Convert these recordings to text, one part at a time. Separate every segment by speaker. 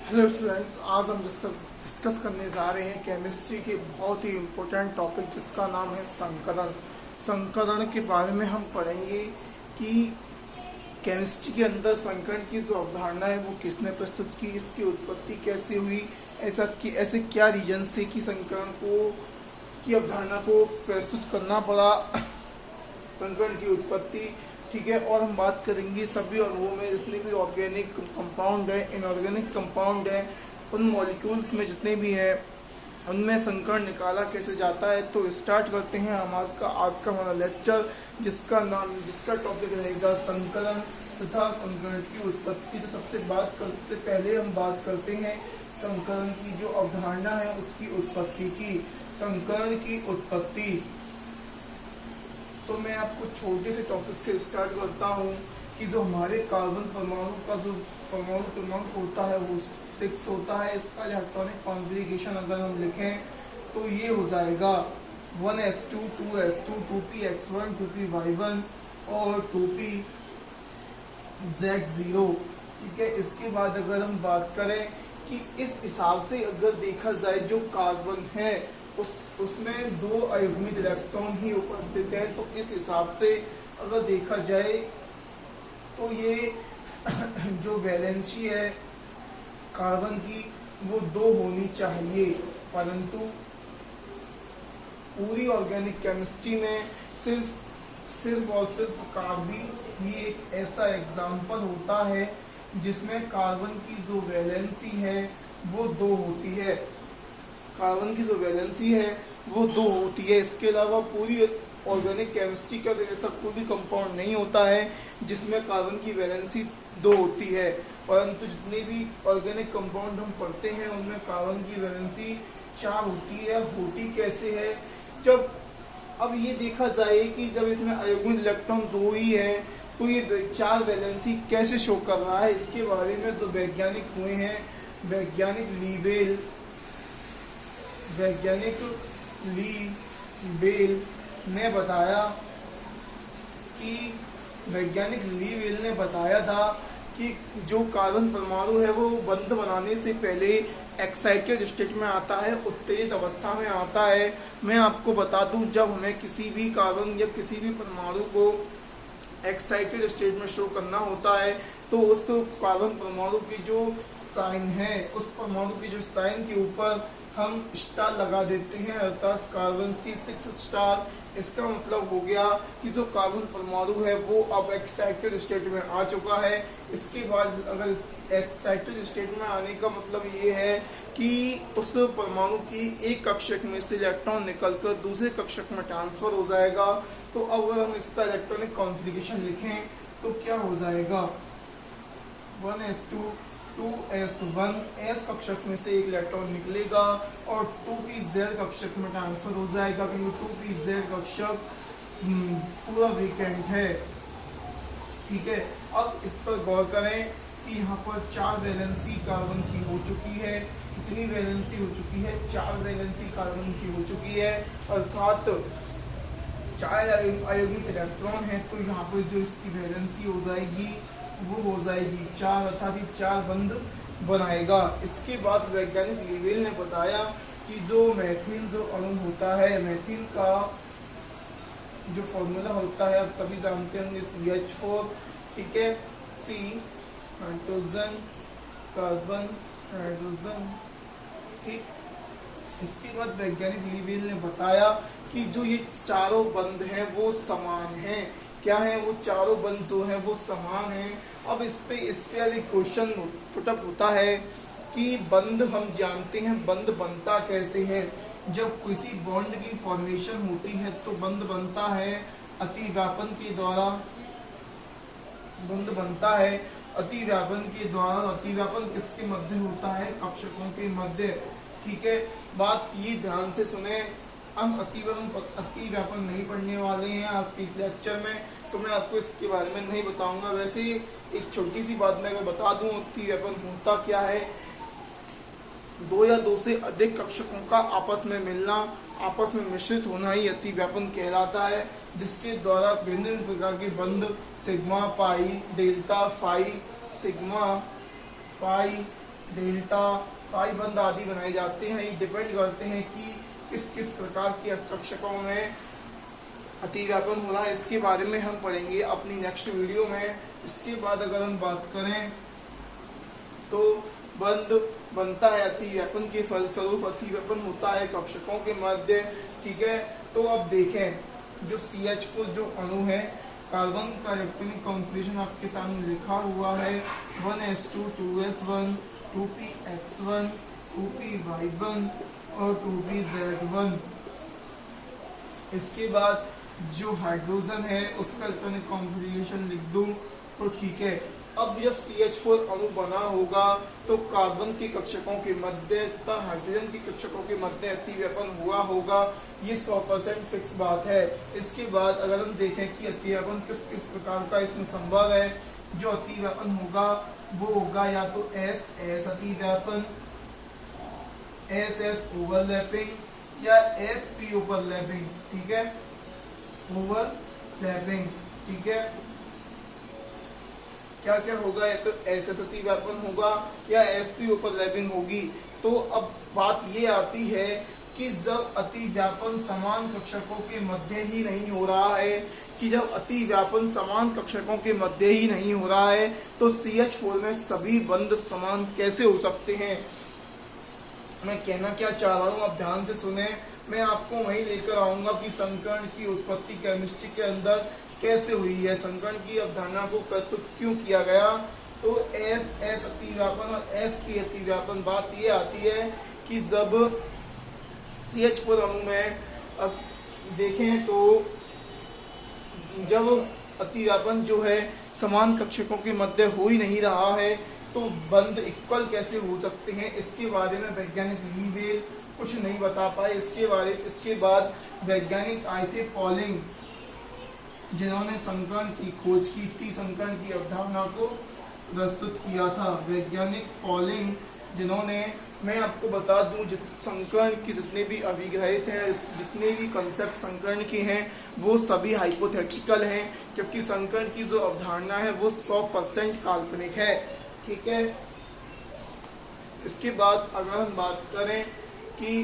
Speaker 1: Hello students, आज हम discuss करने जा रहे हैं केमिस्ट्री के बहुत ही इम्पोर्टेंट टॉपिक जिसका नाम है संकरण। संकरण के बारे में हम पढ़ेंगे कि केमिस्ट्री के अंदर संकरण की जो अवधारणा है वो किसने प्रस्तुत की, इसकी उत्पत्ति कैसे हुई, ऐसे क्या रीजन से कि संकरण को की अवधारणा को प्रस्तुत करना पड़ा, संकरण की उत्पत्ति। ठीक है, और हम बात करेंगे सभी अणुओं में जितने भी ऑर्गेनिक कंपाउंड है, इनऑर्गेनिक कंपाउंड है, उन मॉलिक्यूल्स में जितने भी है उनमें संकरण निकाला कैसे जाता है। तो स्टार्ट करते हैं हम आज का हमारा लेक्चर, जिसका टॉपिक रहेगा संकरण तथा संकरण की उत्पत्ति। तो सबसे पहले हम बात करते हैं संकरण की जो अवधारणा है उसकी उत्पत्ति की। संकरण की उत्पत्ति, तो मैं आपको छोटे से टॉपिक से स्टार्ट करता हूँ कि जो हमारे कार्बन परमाणु का जो परमाणु क्रमांक होता है वो 6 होता है। इसका इलेक्ट्रॉनिक कॉन्फ़िगरेशन अगर हम लिखें तो ये हो जाएगा 1s2 2s2 2px1 2py1 और 2pz0। ठीक है, इसके बाद अगर हम बात करें कि इस हिसाब से अगर देखा जाए जो कार्बन है उसमें 2 अयुग्मित इलेक्ट्रॉन ही उपस्थित है। तो इस हिसाब से अगर देखा जाए तो ये जो वैलेंसी है कार्बन की वो 2 होनी चाहिए, परंतु पूरी ऑर्गेनिक केमिस्ट्री में सिर्फ और सिर्फ कार्बन ही एक ऐसा एग्जाम्पल होता है जिसमें कार्बन की जो वैलेंसी है वो 2 होती है। कार्बन की जो वैलेंसी है वो 2 होती है। इसके अलावा पूरी ऑर्गेनिक केमिस्ट्री का ऐसा कोई भी कंपाउंड नहीं होता है जिसमें कार्बन की वैलेंसी 2 होती है, परंतु जितने भी ऑर्गेनिक कंपाउंड हम पढ़ते हैं उनमें कार्बन की वैलेंसी 4 होती है। होती कैसे है, जब अब ये देखा जाए कि जब इसमें अयुग्मित इलेक्ट्रॉन 2 ही है तो ये 4 वैलेंसी कैसे शो कर रहा है, इसके बारे में जो वैज्ञानिक हुए हैं, वैज्ञानिक लीवेल ने बताया था कि जो कार्बन परमाणु है वो बंध बनाने से पहले एक्साइटेड स्टेट में आता है, उत्तेजित अवस्था में आता है। मैं आपको बता दूं, जब हमें किसी भी कार्बन या किसी भी परमाणु को एक्साइटेड स्टेट में शो करना होता है तो उस कार्बन परमाणु की जो साइन है, उस परमाणु की जो साइन के ऊपर हम स्टार लगा देते हैं, अर्थात कार्बन C6 स्टार। इसका मतलब हो गया कि जो कार्बन परमाणु है वो अब एक्साइटेड स्टेट में आ चुका है। इसके बाद अगर एक्साइटेड स्टेट में आने का मतलब ये है कि उस परमाणु की एक कक्षक में से इलेक्ट्रॉन निकलकर दूसरे कक्षक में ट्रांसफर हो जाएगा। तो अब अगर हम इसका इलेक्ट्रॉनिक कॉन्फ़िगरेशन लिखें तो क्या हो जाएगा, 1s2 2s1 s कक्षक में से एक इलेक्ट्रॉन निकलेगा और 2pz कक्षक में ट्रांसफर हो जाएगा, क्योंकि 2pz कक्षक पूरा वीकेंड है। ठीक है, अब इस पर गौर करें कि यहाँ पर 4 वैलेंसी कार्बन की हो चुकी है। कितनी वैलेंसी हो चुकी है, 4 वैलेंसी कार्बन की हो चुकी है, अर्थात 4 अयुग्मित इलेक्ट्रॉन है। तो यहाँ पर जो इसकी वैलेंसी हो जाएगी वो हो जाएगी 4, अर्थात 4 बंध बनाएगा। इसके बाद वैज्ञानिक लीवेल ने बताया कि जो मैथिन जो अणु होता है, मैथिन का जो फॉर्मूला होता है आप सभी जानते होंगे, CH4। ठीक है, C नाइट्रोजन कार्बन हाइड्रोजन। ठीक, इसके बाद वैज्ञानिक लीवेल ने बताया कि जो ये चारों बंध हैं वो समान हैं। क्या है, वो चारों बंध जो हैं वो समान हैं। अब इस पे एक क्वेश्चन पुटअप होता है कि बंध हम जानते हैं बंध बनता कैसे है। जब किसी बॉन्ड की फॉर्मेशन होती है तो बंध बनता है अतिव्यापन के द्वारा। बंध बनता है अतिव्यापन के द्वारा। अतिव्यापन किसके मध्य होता है, कक्षकों के मध्य। ठीक है, बात ये ध्यान से सुने, हम अतिव्यापन नहीं पढ़ने वाले हैं आज के इस लेक्चर में, तो मैं आपको इसके बारे में नहीं बताऊंगा। वैसे एक छोटी सी बात मैं अगर बता दूं, अतिव्यापन होता क्या है, 2 या 2 से अधिक कक्षकों का आपस में मिलना, आपस में मिश्रित होना ही अतिव्यापन कहलाता है, जिसके द्वारा भिन्न प्रकार के बंध sigma pi delta phi sigma pi delta, psi बंध आदि बनाए जाते हैं। ये डिपेंड करते हैं कि किस किस प्रकार के कक्षकों में अतिव्यापन हो रहा है। इसके बारे में हम पढ़ेंगे अपनी नेक्स्ट वीडियो में। इसके बाद अगर हम बात करें तो बंध बनता है अतिव्यापन के फलस्वरूप, अतिव्यापन होता है कक्षकों के मध्य। ठीक है, तो अब देखें जो CH4 जो अणु है, कार्बन का इलेक्ट्रॉनिक कॉन्फिगरेशन आपके सामने लिखा हुआ है 1s2 2s1 2px1 2py1 और 2pz1। इसके बाद जो हाइड्रोजन है उसका इलेक्ट्रॉनिक कॉन्फिगरेशन लिख दूं तो ठीक है। अब जब CH4 अणु बना होगा तो कार्बन के कक्षकों के मध्य तथा हाइड्रोजन के कक्षकों के मध्य अतिव्यापन हुआ होगा, ये 100% फिक्स बात है। इसके बाद अगर हम देखें कि अतिव्यापन किस किस प्रकार का इसमें संभव है, जो अतिव्यापन होगा वो होगा या तो S अतिव्यापन, SS ओवरलैपिंग या SP ओवरलैपिंग। ठीक है, ओवरलैपिंग। ठीक है, क्या क्या होगा, या तो SS अतिव्यापन होगा या SP ओवरलैपिंग होगी। तो अब बात ये आती है कि जब अतिव्यापन समान कक्षकों के मध्य ही नहीं हो रहा है, कि जब अतिव्यापन समान कक्षकों के मध्य ही नहीं हो रहा है तो CH4 में सभी बंध समान कैसे हो सकते हैं। मैं कहना क्या चाह रहा हूँ, आप ध्यान से सुने। मैं आपको वहीं लेकर आऊंगा कि संकर्ण की उत्पत्ति केमिस्ट्री के अंदर कैसे हुई है, संकर्ण की अवधारणा को प्रस्तुत क्यों किया गया। तो SS अतिव्यापन और SP अतिव्यापन, बात ये आती है कि जब CH4 अणु में अब देखें तो जब अतिव्यापन जो है समान कक्षकों के मध्य हो ही नहीं रहा है तो बंध इक्वल कैसे हो सकते हैं, इसके बारे में वैज्ञानिक लीवेल कुछ नहीं बता पाए। इसके बाद वैज्ञानिक आए थे पॉलिंग, जिन्होंने संकर्ण की खोज की थी, संकर्ण की अवधारणा को प्रस्तुत किया था। वैज्ञानिक पॉलिंग जिन्होंने, मैं आपको बता दूं, संकर्ण की जितने भी अभिग्रहित हैं, जितने भी कंसेप्ट संकर्ण के हैं वो सभी हाइपोथेटिकल हैं, क्योंकि संकर्ण की जो अवधारणा है वो 100% काल्पनिक है। ठीक है, इसके बाद अगर हम बात करें कि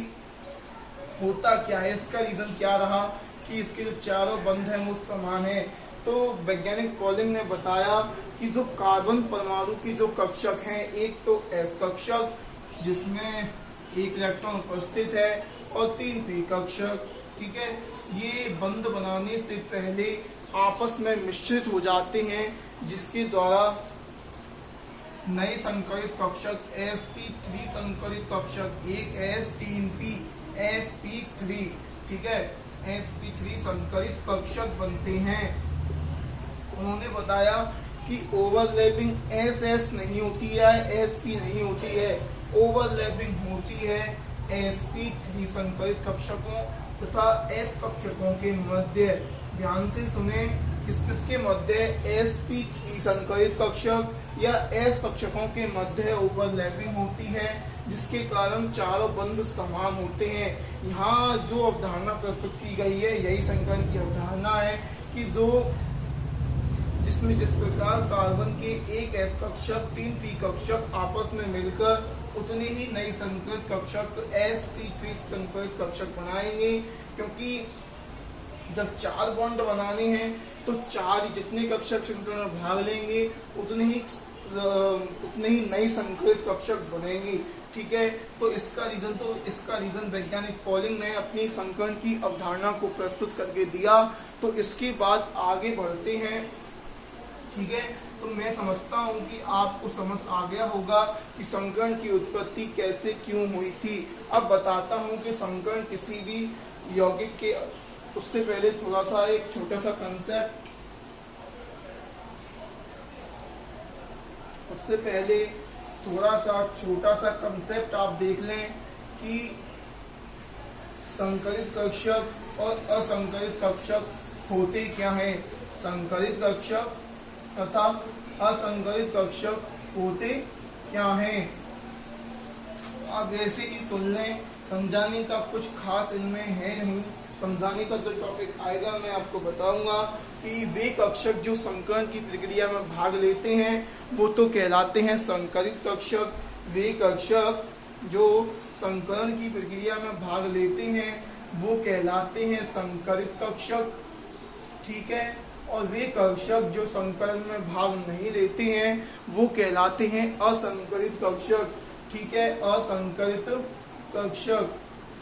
Speaker 1: होता क्या है, इसका रीजन क्या रहा कि इसके जो चारों बंध हैं वो समान है। तो वैज्ञानिक पॉलिंग ने बताया कि जो कार्बन परमाणु की जो कक्षक हैं, एक तो S कक्षक जिसमें 1 इलेक्ट्रॉन उपस्थित है और 3 p कक्षक। ठीक है, ये बंध बनाने से पहले आपस में मिश्रित हो जाते हैं, जिसके द्वारा नए संकरित कक्षक sp3 संकरित कक्षक 1s 3p sp3। ठीक है, sp3 संकरित कक्षक बनते हैं। उन्होंने बताया कि ओवरलैपिंग SS नहीं होती है, SP नहीं होती है, ओवरलैपिंग होती है sp3 संकरित कक्षकों तथा S कक्षकों के मध्य। ध्यान से सुने, किसके मध्य, sp3 संकरित कक्षक या S कक्षकों के मध्य ओवरलैपिंग होती है, जिसके कारण चारों बंध समान होते हैं। यहाँ जो अवधारणा प्रस्तुत की गई है यही संकर्ण की अवधारणा है कि जिसमें जिस प्रकार कार्बन के 1 S कक्षक 3 p कक्षक आपस में मिलकर उतने ही नई संकरित कक्षक sp3 संकरित कक्षक बनाएंगे, क्योंकि जब 4 बॉन्ड बनाने हैं तो 4 जितने कक्षक संकरण में भाग लेंगे उतने ही नई संकरित कक्षक बनेंगी। ठीक है, तो इसका रीजन वैज्ञानिक पॉलिंग ने अपनी संकरण की अवधारणा को प्रस्तुत करके दिया। तो इसके बाद आगे बढ़ते हैं। ठीक है, तो मैं समझता हूँ कि आपको समझ आ गया होगा कि संकरण की उत्पत्ति कैसे क्यों हुई थी। अब बताता हूँ कि संकरण किसी भी यौगिक के, उससे पहले थोड़ा सा एक छोटा सा कंसेप्ट, उससे पहले थोड़ा सा छोटा सा कंसेप्ट आप देख लें कि संकरित कक्षक और असंकरित कक्षक होते क्या हैं। संकरित कक्षक तथा असंकरित कक्षक होते क्या हैं, आप वैसे ही सुन लें, समझाने का कुछ खास इनमें है नहीं। समझाने का जो टॉपिक आएगा मैं आपको बताऊंगा कि वे कक्षक जो संकरण की प्रक्रिया में भाग लेते हैं वो तो कहलाते हैं संकरित कक्षक, वे कक्षक जो संकरण की प्रक्रिया में भाग लेते हैं वो कहलाते हैं संकरित कक्षक, ठीक है। और वे कक्षक जो संकलन में भाग नहीं लेते हैं वो कहलाते हैं असंकरित कक्षक, ठीक है, असंकरित कक्षक,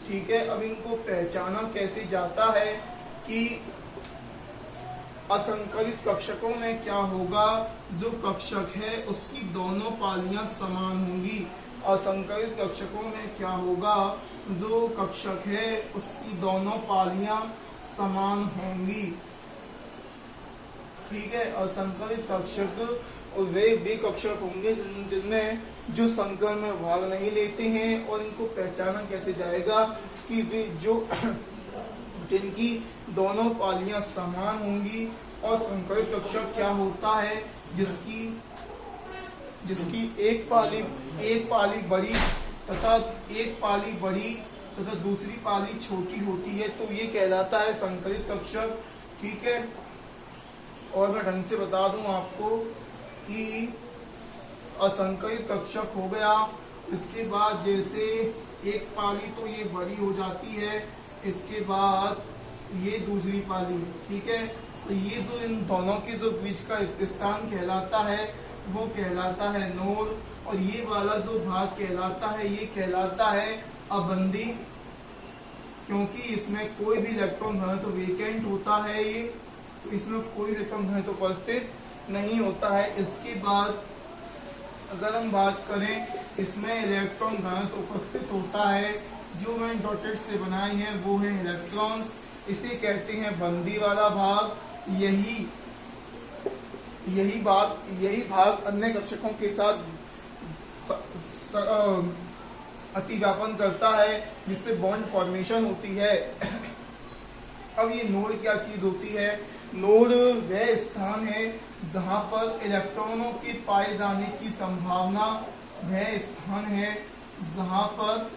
Speaker 1: ठीक है। अब इनको पहचाना कैसे जाता है कि असंकलित कक्षकों में क्या होगा, जो कक्षक है उसकी दोनों पालियां समान होंगी। असंकलित कक्षकों में क्या होगा, जो कक्षक है उसकी दोनों पालियां समान होंगी, ठीक है। असंकलित कक्षक वे कक्षक होंगे जिनमें जो संकलन में भाग नहीं लेते हैं। और इनको पहचाना कैसे जाएगा कि वे जो जिनकी दोनों पालियां समान होंगी। और संकलित कक्षक क्या होता है, जिसकी एक पाली बड़ी तथा दूसरी पाली छोटी होती है, तो ये कहलाता है संकलित कक्षक, ठीक है। और मैं ढंग से बता दूं आपको कि असंकलित कक्षक हो गया, इसके बाद जैसे एक पाली तो ये बड़ी हो जाती है, इसके बाद ये दूसरी पाली, ठीक है। तो ये जो इन दोनों के जो बीच का स्थान कहलाता है वो कहलाता है नोड। और ये वाला जो भाग कहलाता है ये कहलाता है अबंदी, क्योंकि इसमें कोई भी इलेक्ट्रॉन घनत्व वेकेंट होता है, ये तो इसमें कोई इलेक्ट्रॉन घनत्व उपस्थित नहीं होता है। इसके बाद अगर हम बात करें, इसमें इलेक्ट्रॉन घनत्व उपस्थित होता है, जो मैंने डॉटेड से बनाए हैं वो है इलेक्ट्रॉन्स, इसे कहते हैं बंदी वाला भाग। यही भाग अन्य कक्षकों के साथ अतिव्यापन करता है, जिससे बॉन्ड फॉर्मेशन होती है। अब ये नोड क्या चीज होती है, नोड वह स्थान है जहां पर इलेक्ट्रॉनों के पाए जाने की संभावना, वह स्थान है जहां पर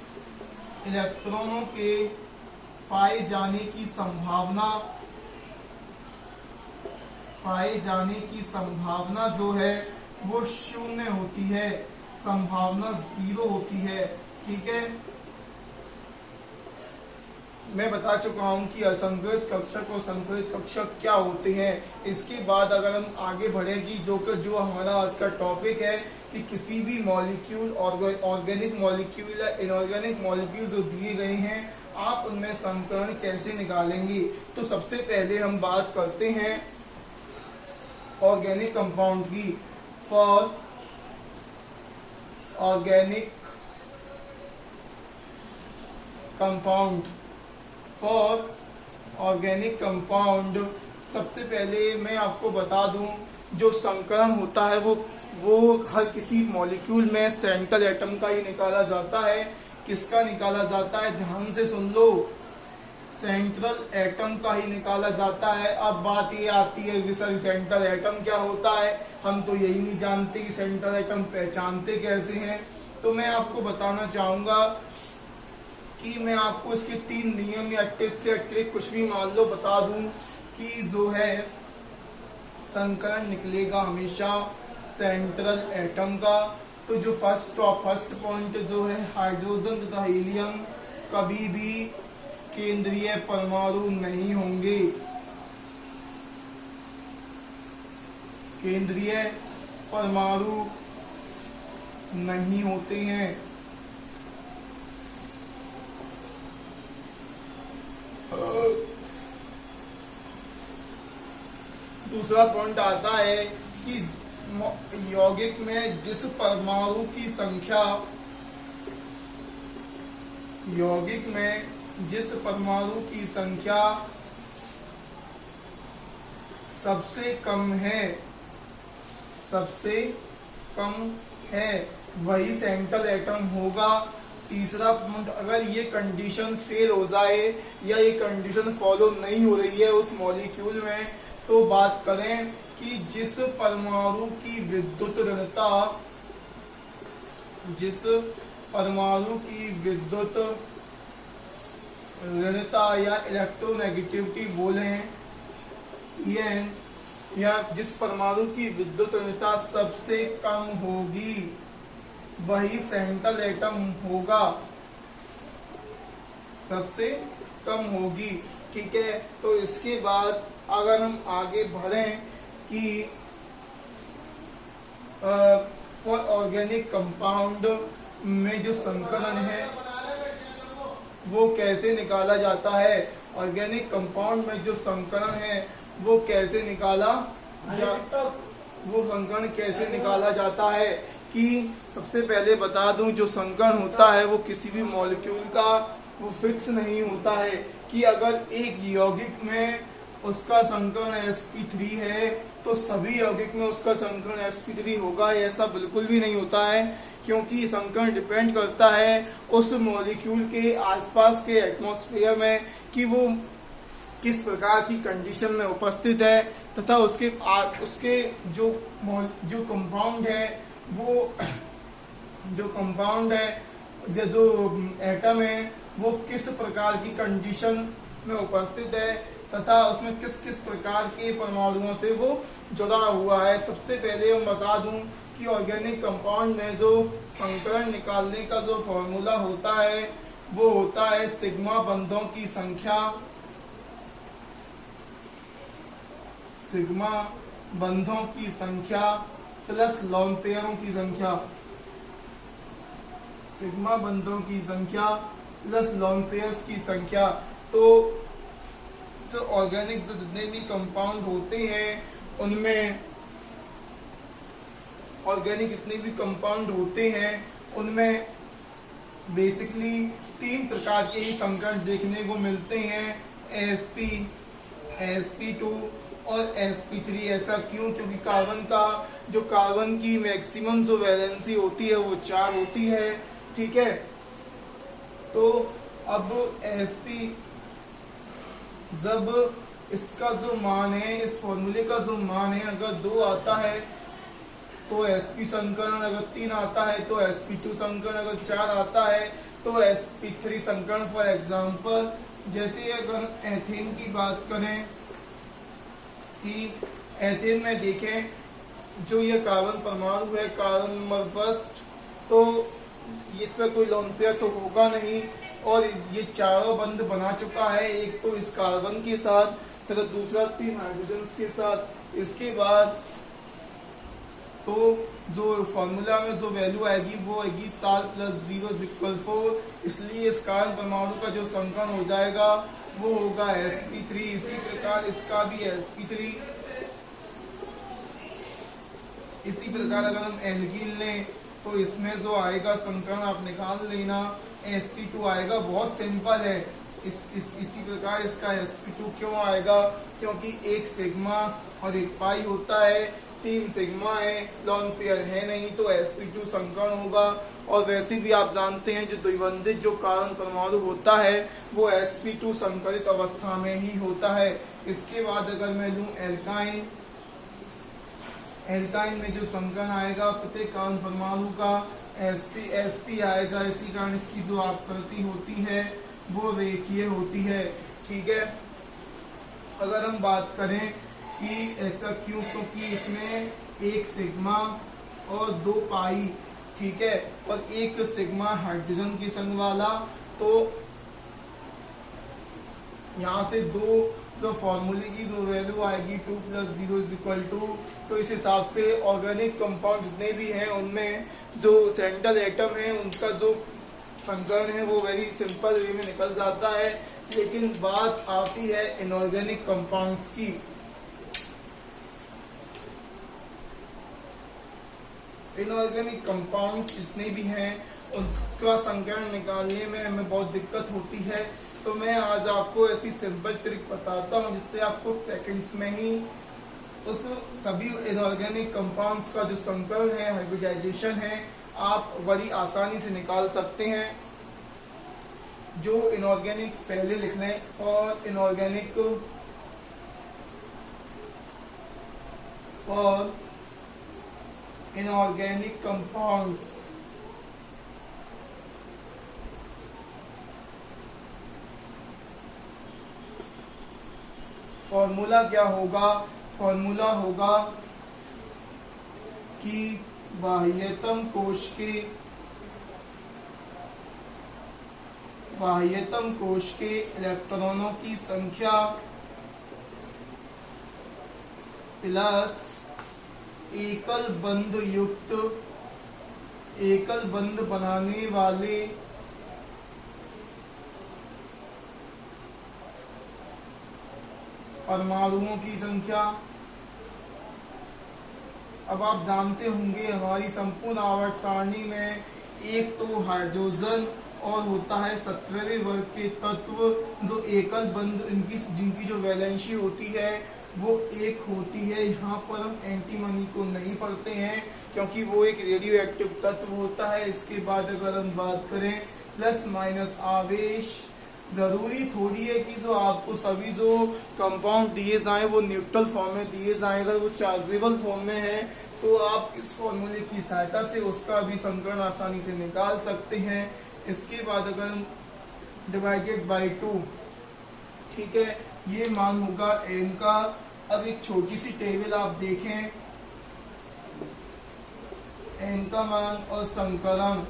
Speaker 1: इलेक्ट्रॉनों के पाए जाने की संभावना जो है वो शून्य होती है, संभावना 0 होती है, ठीक है। मैं बता चुका हूं कि असंकलित कक्षक और संकलित कक्षक क्या होते हैं। इसके बाद अगर हम आगे बढ़ेगी, जो हमारा आज का टॉपिक है कि किसी भी मॉलिक्यूल, ऑर्गेनिक मॉलिक्यूल या इनऑर्गेनिक मॉलिक्यूल जो दिए गए हैं, आप उनमें समीकरण कैसे निकालेंगे। तो सबसे पहले हम बात करते हैं ऑर्गेनिक कंपाउंड की। फॉर ऑर्गेनिक कंपाउंड सबसे पहले मैं आपको बता दूं, जो संकरण होता है वो हर किसी मॉलिक्यूल में सेंट्रल एटम का ही निकाला जाता है। किसका निकाला जाता है, ध्यान से सुन लो, सेंट्रल एटम का ही निकाला जाता है। अब बात ये आती है कि सर सेंट्रल एटम क्या होता है, हम तो यही नहीं जानते कि सेंट्रल एटम पहचानते कैसे हैं। तो मैं आपको बताना चाहूंगा कि मैं आपको इसके 3 नियम या ट्रिक कुछ भी मान लो बता दूं कि जो है संकरण निकलेगा हमेशा सेंट्रल एटम का। तो जो फर्स्ट पॉइंट जो है, हाइड्रोजन तथा हीलियम कभी भी केंद्रीय परमाणु नहीं होंगे, केंद्रीय परमाणु नहीं होते हैं। दूसरा पॉइंट आता है कि यौगिक में जिस परमाणु की संख्या, यौगिक में जिस परमाणु की संख्या सबसे कम है वही सेंट्रल एटम होगा। तीसरा पॉइंट, अगर ये कंडीशन फेल हो जाए या ये कंडीशन फॉलो नहीं हो रही है उस मॉलिक्यूल में, तो बात करें कि जिस परमाणु की विद्युत ऋणता, जिस परमाणु की विद्युत ऋणता या इलेक्ट्रोनेगेटिविटी बोले या जिस परमाणु की विद्युत ऋणता सबसे कम होगी, वही सेंट्रल एटम होगा, सबसे कम होगी। ठीक है, तो इसके बाद अगर हम आगे बढ़ें कि फॉर ऑर्गेनिक कंपाउंड में जो संकलन है वो कैसे निकाला जाता है, ऑर्गेनिक कंपाउंड में जो संकलन है वो कैसे निकाला वो संकलन कैसे निकाला जाता है कि सबसे पहले बता दूं, जो संकलन होता है वो किसी भी मॉलिक्यूल का वो फिक्स नहीं होता है कि अगर एक यौगिक में उसका संकलन sp3 है तो सभी यौगिक में उसका संकलन sp3 होगा, ऐसा बिल्कुल भी नहीं होता है, क्योंकि संकलन डिपेंड करता है उस मॉलिक्यूल के आसपास के एटमॉस्फेयर में कि वो किस प्रकार की कंडीशन में उपस्थित है, तथा उसके जो कंपाउंड है वो जो एटम है वो किस प्रकार की कंडीशन में उपस्थित है तथा उसमें किस किस प्रकार के परमाणुओं से वो जुड़ा हुआ है। सबसे पहले हम बता दूं कि ऑर्गेनिक कंपाउंड में जो संकलन निकालने का जो फॉर्मूला होता है वो होता है सिग्मा बंधों की संख्या, सिग्मा बंधों की संख्या प्लस लोन पेयरों की संख्या, सिग्मा बंधों की संख्या प्लस लोन पेयर्स की संख्या। तो जो ऑर्गेनिक जो जितने भी कंपाउंड होते हैं उनमें ऑर्गेनिक जितने भी कंपाउंड होते हैं उनमें बेसिकली 3 प्रकार के ही संकलन देखने को मिलते हैं, sp, sp2 और sp3। ऐसा क्यों? क्योंकि कार्बन की मैक्सिमम जो वैलेंसी होती है वो 4 होती है। ठीक है, तो अब sp जब इसका जो मान है, इस फॉर्मूले का जो मान है अगर 2 आता है तो sp संकलन, अगर 3 आता है तो sp2 संकलन, अगर 4 आता है तो sp3 संकलन। फॉर एग्जांपल जैसे अगर एथेन की बात करें कि एथेन में देखें जो ये कार्बन परमाणु है, कार्बन नंबर फर्स्ट, तो इस पर कोई लोन पेयर तो होगा नहीं और ये चारों बंध बना चुका है, एक तो इस कार्बन के साथ तथा दूसरा 3 हाइड्रोजन के साथ। इसके बाद तो जो फॉर्मूला में जो वैल्यू आएगी वो आएगी 7 + 0 = 4, इसलिए इस कार्बन परमाणु का जो संकलन हो जाएगा वो होगा sp3। इसी प्रकार इसका भी sp3। इसी प्रकार अगर हम एल्कीन लें तो इसमें जो आएगा संकलन आप निकाल लेना, sp2 आएगा। बहुत सिंपल है। इसी प्रकार इसका sp2 क्यों आएगा? क्योंकि एक सिग्मा और एक पाई होता है, 3 सिग्मा है, लोन पेयर है नहीं, तो sp2 संकलन होगा। और वैसे भी आप जानते हैं जो द्विबंधित जो कार्बन परमाणु होता है वो sp2 संकलित अवस्था में ही होता है। इसके बाद अगर मैं लूं एल्काइन, एल्काइन में जो संकलन आएगा प्रत्येक कार्बन परमाणु का sp आएगा। इसी कारण इसकी जो आकृति होती है वो रेखीय होती है। ठीक है, अगर हम बात करें कि ऐसा क्यों, क्योंकि इसमें एक सिग्मा और 2 पाई, ठीक है, और एक सिग्मा हाइड्रोजन के संग वाला, तो यहाँ से 2 जो फॉर्मूले की जो वैल्यू आएगी 2 + 0 = 2। तो इस हिसाब से ऑर्गेनिक कंपाउंड जितने भी हैं उनमें जो सेंट्रल एटम है उनका जो संकलन है वो वेरी सिंपल वे में निकल जाता है। लेकिन बात आती है इनऑर्गेनिक कंपाउंड्स की। इनऑर्गेनिक कंपाउंड्स जितने भी हैं उनका संकलन निकालने में हमें बहुत दिक्कत होती है, तो मैं आज आपको ऐसी सिंपल ट्रिक बताता हूँ जिससे आपको सेकंड्स में ही उस सभी इनऑर्गेनिक कंपाउंड्स का जो संकलन है, हाइब्रिडाइजेशन है, आप बड़ी आसानी से निकाल सकते हैं। जो इनऑर्गेनिक पहले लिख लें, फॉर इनऑर्गेनिक कंपाउंड्स फॉर्मूला क्या होगा? फॉर्मूला होगा कि बाह्यतम कोश के बाह्यतम कोश के इलेक्ट्रॉनों की संख्या प्लस एकल बंध बनाने वाले परमाणुओं की संख्या। अब आप जानते होंगे हमारी संपूर्ण आवर्त सारणी में एक तो हाइड्रोजन और होता है 17वें वर्ग के तत्व जो एकल बंध जिनकी जो वैलेंसी होती है वो एक होती है। यहाँ पर हम एंटीमनी को नहीं पढ़ते हैं क्योंकि वो एक रेडियो एक्टिव तत्व होता है। इसके बाद अगर हम बात करें प्लस माइनस आवेश, जरूरी थोड़ी है कि जो आपको सभी जो कंपाउंड दिए जाएं वो न्यूट्रल फॉर्म में दिए जाएं। अगर वो चार्जेबल फॉर्म में है तो आप इस फॉर्मूले की सहायता से उसका भी समीकरण आसानी से निकाल सकते हैं। इसके बाद अगर हम डिवाइडेड बाय 2, ठीक है, ये मान होगा n का। अब एक छोटी सी टेबल आप देखें, n का मान और संकलन,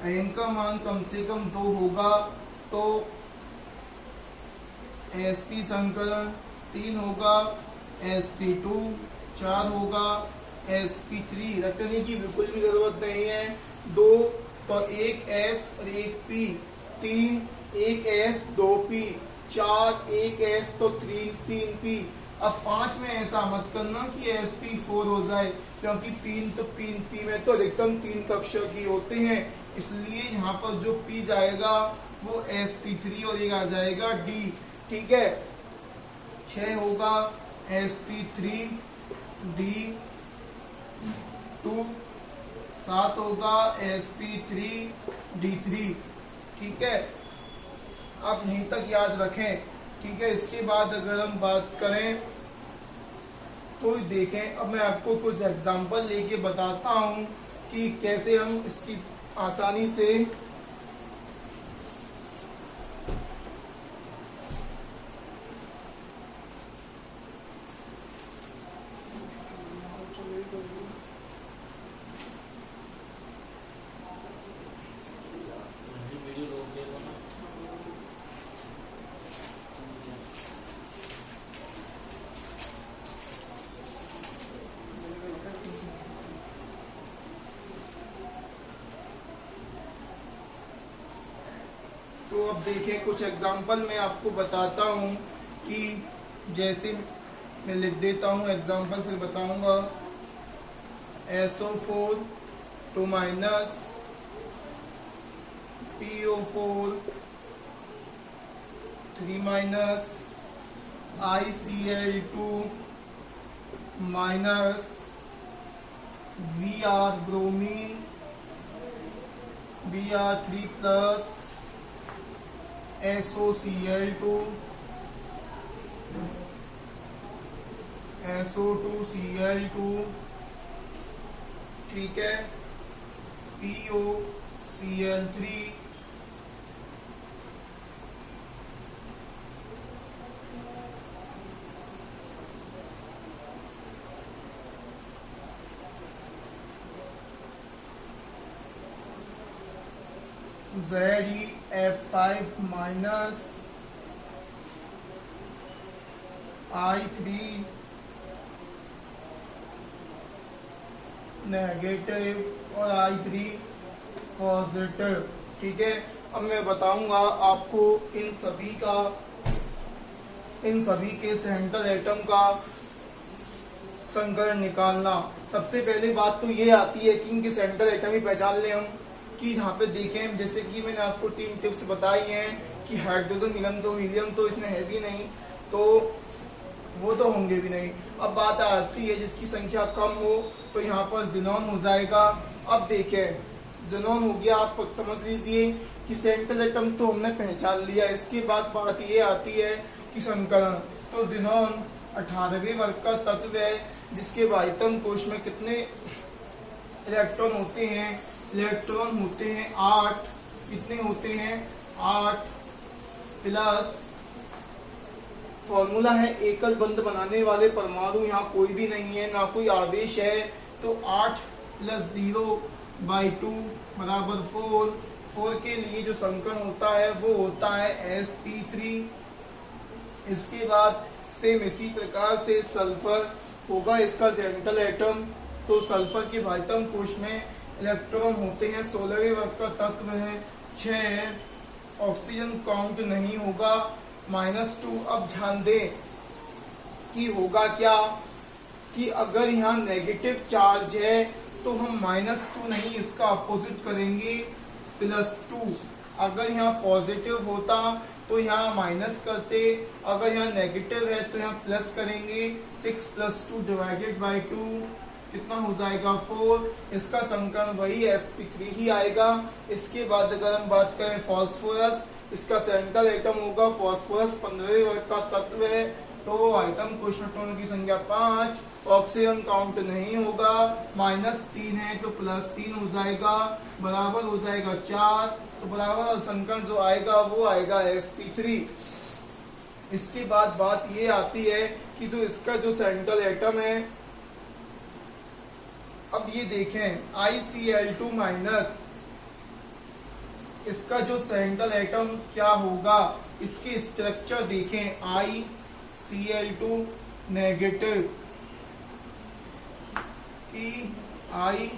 Speaker 1: n का मान कम से कम 2 होगा तो sp संकलन 3 होगा, sp2 4 होगा, sp3 रखने की बिल्कुल भी जरूरत नहीं है। 2 तो एक s और एक p, 3 एक s 2p, 4 एक s तो 3p। अब 5 में ऐसा मत करना कि sp4 हो जाए क्योंकि 3p में तो अधिकतम 3 कक्षा की होते हैं, इसलिए यहाँ पर जो p जाएगा वो sp3 और एक आ जाएगा d, ठीक है। 6 होगा sp3 d2, 7 होगा sp3 d3, ठीक है। आप यहीं तक याद रखें, ठीक है। इसके बाद अगर हम बात करें तो देखें, अब मैं आपको कुछ एग्जांपल लेके बताता हूं कि कैसे हम इसकी आसानी से तो अब देखें कुछ एग्जांपल मैं आपको बताता हूं कि जैसे मैं लिख देता हूं एग्जांपल फिर बताऊंगा। SO4 2 minus, PO4 3 minus, ICl2 minus, Br bromine, Br3 plus, SOCl2, SO2Cl2, ठीक है, POCl3, ZeF5 minus, I3 negative और I3 पॉजिटिव, ठीक है। अब मैं बताऊंगा आपको इन सभी के सेंट्रल एटम का संकलन निकालना। सबसे पहली बात तो ये आती है कि इनके सेंट्रल एटम ही पहचान लें हम, कि यहाँ पे देखें जैसे कि मैंने आपको 3 टिप्स बताई हैं कि हाइड्रोजन हीलियम तो इसमें है भी नहीं, तो वो तो होंगे भी नहीं। अब बात आती है जिसकी संख्या कम हो तो यहाँ पर ज़ीनॉन हो जाएगा। अब देखें ज़ीनॉन हो गया, आप समझ लीजिए कि सेंट्रल एटम तो हमने पहचान लिया। इसके बाद बात ये आती है कि संकलन। तो ज़ीनॉन 18वें वर्ग का तत्व है जिसके बाह्यतम कोश में कितने इलेक्ट्रॉन होते हैं? इलेक्ट्रॉन होते हैं 8। कितने होते हैं? 8 प्लस फॉर्मूला है एकल बंध बनाने वाले परमाणु, यहाँ कोई भी नहीं है ना कोई आवेश है, तो 8 + 0 बाई 2 बराबर 4। 4 के लिए जो संकरण होता है वो होता है sp3। इसके बाद सेम इसी प्रकार से सल्फर होगा इसका सेंट्रल एटम। तो सल्फर के भाइटम कोश में इलेक्ट्रॉन होते हैं, 16वें वर्ग का तत्व है, 6। ऑक्सीजन काउंट नहीं होगा, -2। अब ध्यान दें कि होगा क्या कि अगर यहाँ नेगेटिव चार्ज है तो हम -2 नहीं, इसका अपोजिट करेंगे, +2। अगर यहाँ पॉजिटिव होता तो यहाँ माइनस करते, अगर यहाँ नेगेटिव है तो यहाँ प्लस करेंगे। 6 + 2 डिवाइडेड बाई 2 कितना हो जाएगा 4। इसका संकरण वही sp3 ही आएगा। इसके बाद अगर हम बात करें फास्फोरस, इसका सेंट्रल एटम होगा फास्फोरस, 15वें वर्ग का तत्व है। तो आइटम क्वेश्चन की संख्या 5। ऑक्सीजन काउंट नहीं होगा, -3 है तो +3 हो जाएगा, बराबर हो जाएगा 4। तो बराबर संकरण जो आएगा वो आएगा sp3। इसके बाद बात ये आती है कि जो इसका जो सेंट्रल एटम है, अब ये देखें ICl2-, इसका जो सेंट्रल एटम क्या होगा, इसके स्ट्रक्चर देखें, ICl2 नेगेटिव की ICl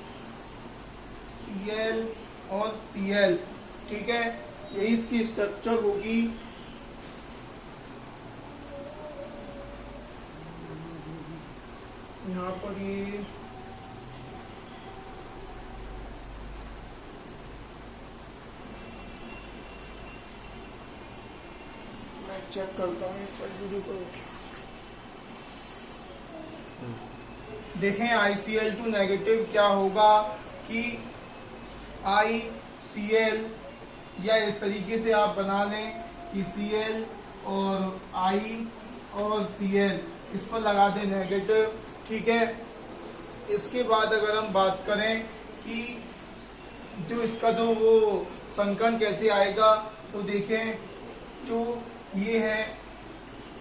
Speaker 1: और Cl, ठीक है, यही इसकी स्ट्रक्चर होगी। यहाँ पर ये मैं चेक करता हूँ को। देखें ICl2 नेगेटिव क्या होगा कि ICl, या इस तरीके से आप बना लें कि Cl और I और Cl, इस पर लगा दें नेगेटिव, ठीक है। इसके बाद अगर हम बात करें कि जो इसका जो वो संकरण कैसे आएगा, तो देखें जो ये है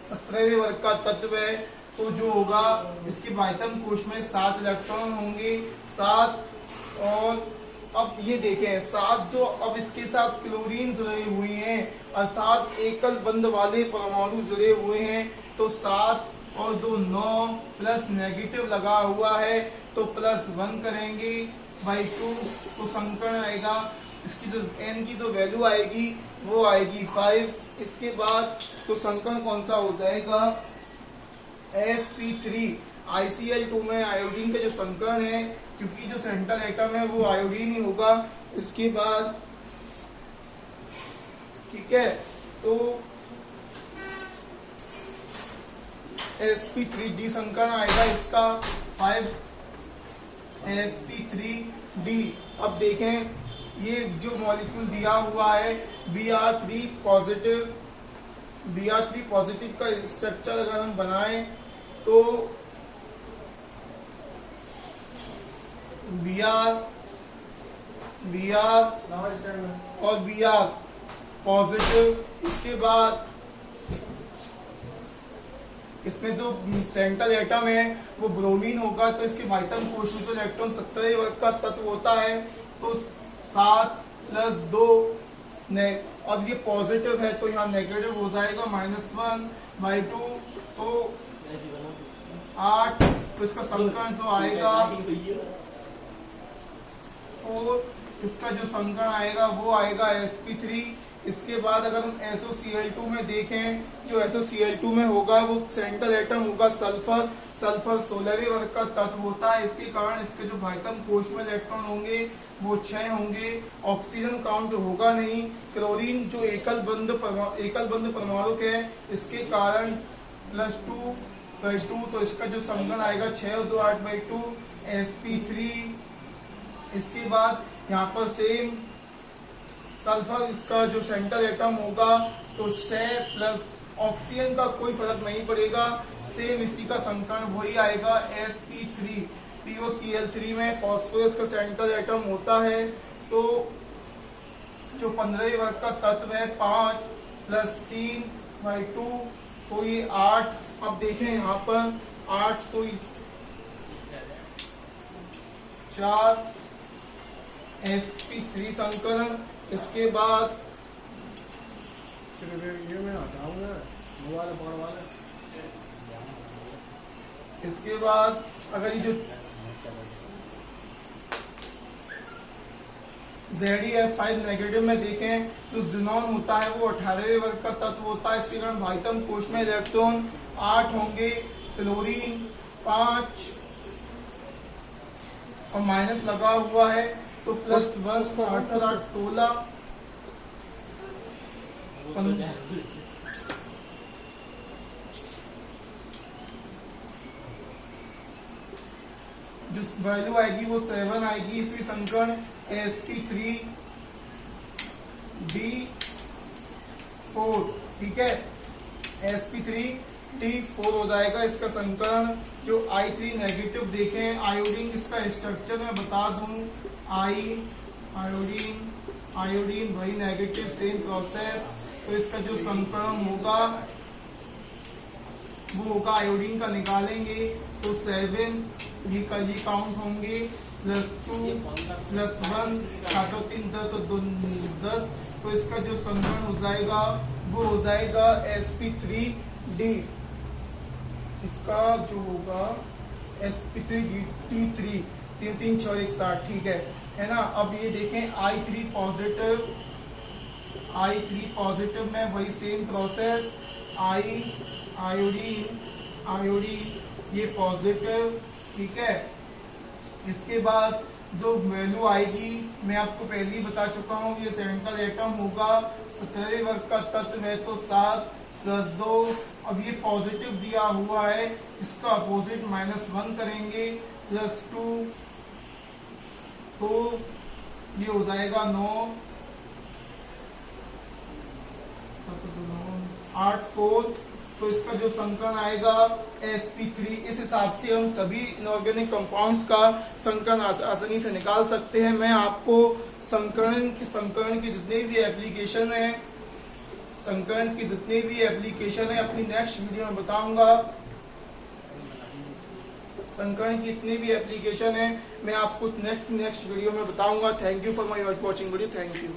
Speaker 1: 17वें वर्ग का तत्व है, तो जो होगा इसके भाइटम कोश में 7 इलेक्ट्रॉन होंगे, 7। और अब ये देखें 7 जो अब इसके साथ क्लोरीन जुड़े हुए हैं, अर्थात एकल बंध वाले परमाणु जुड़े हुए हैं, तो 7 और 2 9 प्लस नेगेटिव लगा हुआ है तो +1 करेंगे बाई 2, तो संकरण आएगा। इसकी जो n की जो वैल्यू आएगी वो आएगी 5। इसके बाद तो संकरण कौन सा हो जाएगा sp3। ICl2 में आयोडीन का जो संकरण है, क्योंकि जो सेंट्रल एटम है वो आयोडीन ही होगा। इसके बाद ठीक है, तो sp3d संकरण आएगा इसका 5 sp3d। अब देखें ये जो मॉलिक्यूल दिया हुआ है Br3 पॉजिटिव, Br3 पॉजिटिव का स्ट्रक्चर अगर हम बनाएं तो Br और Br पॉजिटिव। इसके बाद इसमें जो सेंट्रल एटम है वो ब्रोमीन होगा, तो इसके भाइटम कोश में जो इलेक्ट्रॉन 17वें वर्ग का तत्व होता है, तो 7 + 2 ने, अब ये पॉजिटिव है तो यहाँ नेगेटिव हो जाएगा, -1/2, तो 8। तो इसका संकरण जो आएगा 4, इसका जो संकरण आएगा वो आएगा sp3। इसके बाद अगर हम SOCl2 में देखें, जो SOCl2 में होगा वो सेंट्रल एटम होगा सल्फर। सल्फर 16वें वर्ग का तत्व होता है, इसके कारण इसके जो भाइटम कोश में इलेक्ट्रॉन होंगे वो 6 होंगे। ऑक्सीजन काउंट होगा नहीं। क्लोरीन जो एकल बंध परमाणु है, इसके कारण +2/2, तो इसका जो संकरण आएगा 6 और 2 8/2 sp3। इसके बाद यहाँ पर सेम सल्फर, इसका जो सेंट्रल एटम होगा तो 6 प्लस ऑक्सीजन का कोई फर्क नहीं पड़ेगा, सेम इसी का संकरण वही आएगा sp3। POCl3 में फास्फोरस का सेंट्रल एटम होता है, तो जो 15वें वर्ग का तत्व है 5 + 3/2, तो ये 8। अब देखें यहाँ पर 8, तो 4 sp3 संकरण। इसके बाद
Speaker 2: ये मैं हटाऊंगा मोबाइल पकड़वा ले।
Speaker 1: इसके बाद अगर ये जो ZeF5 नेगेटिव में देखें तो ज़ीनॉन होता है वो 18वें वर्ग का तत्व होता है। इसके कारण भाइतम कोश में इलेक्ट्रॉन 8 होंगे, फ्लोरीन 5 और माइनस लगा हुआ है तो +1 8 8 16 जो वैल्यू आएगी वो 7 आएगी। इसकी संकरण sp3 d4, ठीक है, sp3 d4 हो जाएगा इसका संकरण। जो I3 नेगेटिव देखें आयोडीन, इसका स्ट्रक्चर मैं बता दूं, आयोडीन वही नेगेटिव, सेम प्रोसेस। तो इसका जो संकरण होगा वो होगा आयोडीन का निकालेंगे तो 7 ये काउंट होंगे, +2 +1 7 और 3 10 और 2 10। तो इसका जो संकरण हो जाएगा वो हो जाएगा sp3d, इसका जो होगा sp3d3 3 3 6 1 7, ठीक है ना। अब ये देखें I3 पॉजिटिव में वही सेम प्रोसेस, आयोडीन ये पॉजिटिव, ठीक है। इसके बाद जो वैल्यू आएगी मैं आपको पहले ही बता चुका हूँ, ये सेंट्रल एटम होगा, 17वें वर्ग का तत्व है तो 7 + 2। अब ये पॉजिटिव दिया हुआ है, इसका अपोजिट -1 करेंगे, +2 तो ये हो जाएगा 9 8 4। तो इसका जो संकरण आएगा sp3। इस हिसाब से हम सभी इनऑर्गेनिक कंपाउंड्स का संकरण आसानी से निकाल सकते हैं। मैं आपको संकरण की जितने भी एप्लीकेशन है, अपनी नेक्स्ट वीडियो में बताऊंगा। संकरण की इतनी भी एप्लीकेशन है मैं आपको नेक्स्ट वीडियो में बताऊंगा। Thank you for my watching video, thank you.